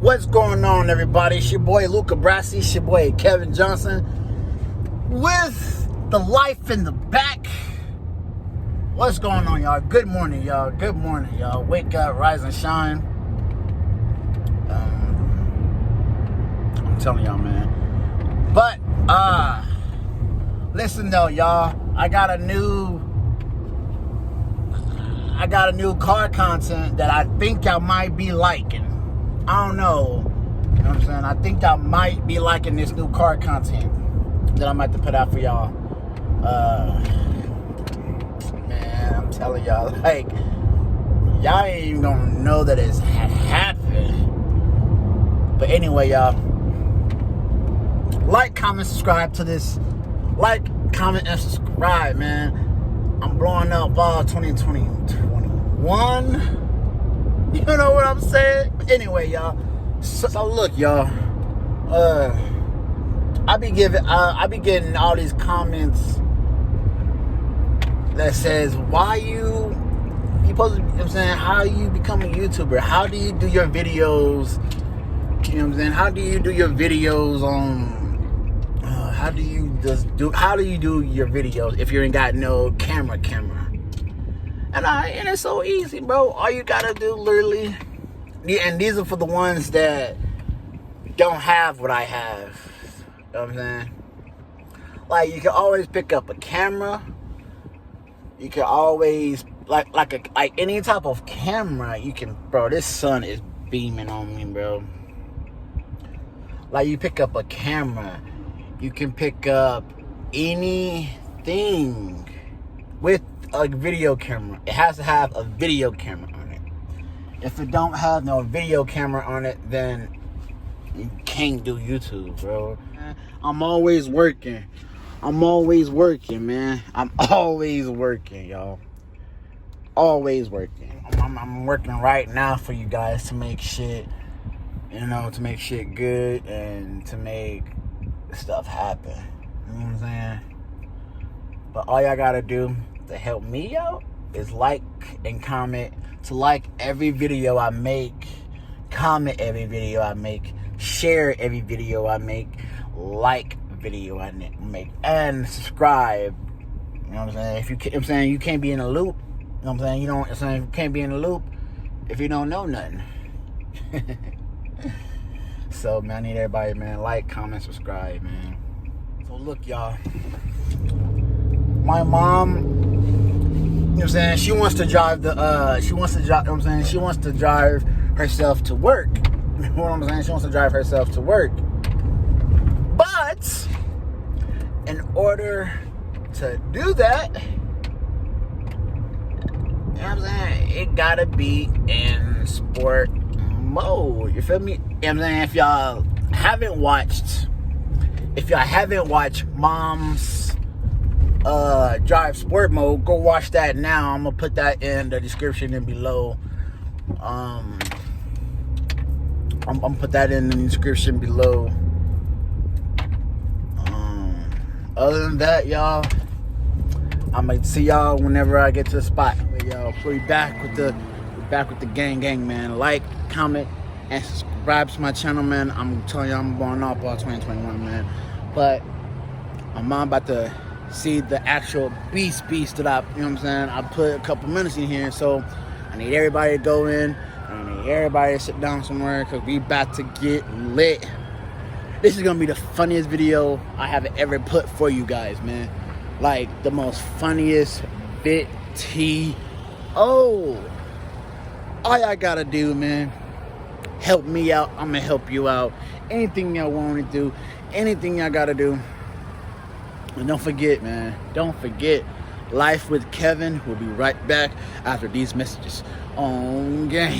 What's going on, everybody? It's your boy Luca Brassi, it's your boy Kevin Johnson with the life in the back. What's going on, y'all? Good morning, y'all. Good morning, y'all. Wake up, rise and shine. I'm telling y'all, man. But listen though, y'all. I got a new car content that I think y'all might be liking. I don't know. You know what I'm saying? I think I might be liking this new car content that I'm about to put out for y'all. Man, I'm telling y'all, like, y'all ain't even gonna know that it's happened. But anyway, y'all, like, comment, subscribe to this. Like, comment, and subscribe, man. I'm blowing up all 2021. You know what I'm saying? But anyway, y'all. So look, y'all. I be getting all these comments that says, why you supposed to, you know what I'm saying, how you become a YouTuber? How do you do your videos? You know what I'm saying? How do you do your videos on how do you do your videos if you ain't got no camera? And it's so easy, bro. All you gotta do, literally, and these are for the ones that don't have what I have. You know what I'm saying? Like, you can always pick up a camera. You can always like any type of camera. You can, bro. This sun is beaming on me, bro. Like, you pick up a camera. You can pick up anything with a video camera. It has to have a video camera on it. If it don't have no video camera on it, then you can't do YouTube, bro. I'm always working, man. I'm always working, y'all. Always working. I'm working right now for you guys to make shit, to make shit good and to make stuff happen. You know what I'm saying? But all y'all gotta do to help me out is like and comment. To like every video I make, comment every video I make, share every video I make, like video I make, and subscribe. You know what I'm saying? I'm saying, you can't be in a loop. You know what I'm saying? You can't be in a loop if you don't know nothing. So, man, I need everybody, man, like, comment, subscribe, man. So look, y'all. My mom, you know what I'm saying, she wants to drive herself to work. You know what I'm saying? She wants to drive herself to work. But in order to do that, you know what I'm saying, it gotta be in sport mode. You feel me? You know what I'm saying? If y'all haven't watched Mom's drive sport mode, go watch that now. I'm gonna put that in the description and below. I'm gonna put that in the description below. Other than that, y'all, I'm gonna see y'all whenever I get to the spot. Y'all, we back with the gang, man. Like, comment, and subscribe to my channel, man. I'm telling you, I'm going off all 2021, man. But I'm about to see the actual beast that I, you know what I'm saying, I put a couple minutes in here. So I need everybody to go in. I need everybody to sit down somewhere, because we about to get lit. This is gonna be the funniest video I have ever put for you guys, man. Like, the most funniest video. All y'all gotta do, man, help me out. I'm gonna help you out. Anything y'all want to do, anything y'all gotta do. And don't forget, man, Life with Kevin will be right back after these messages on game.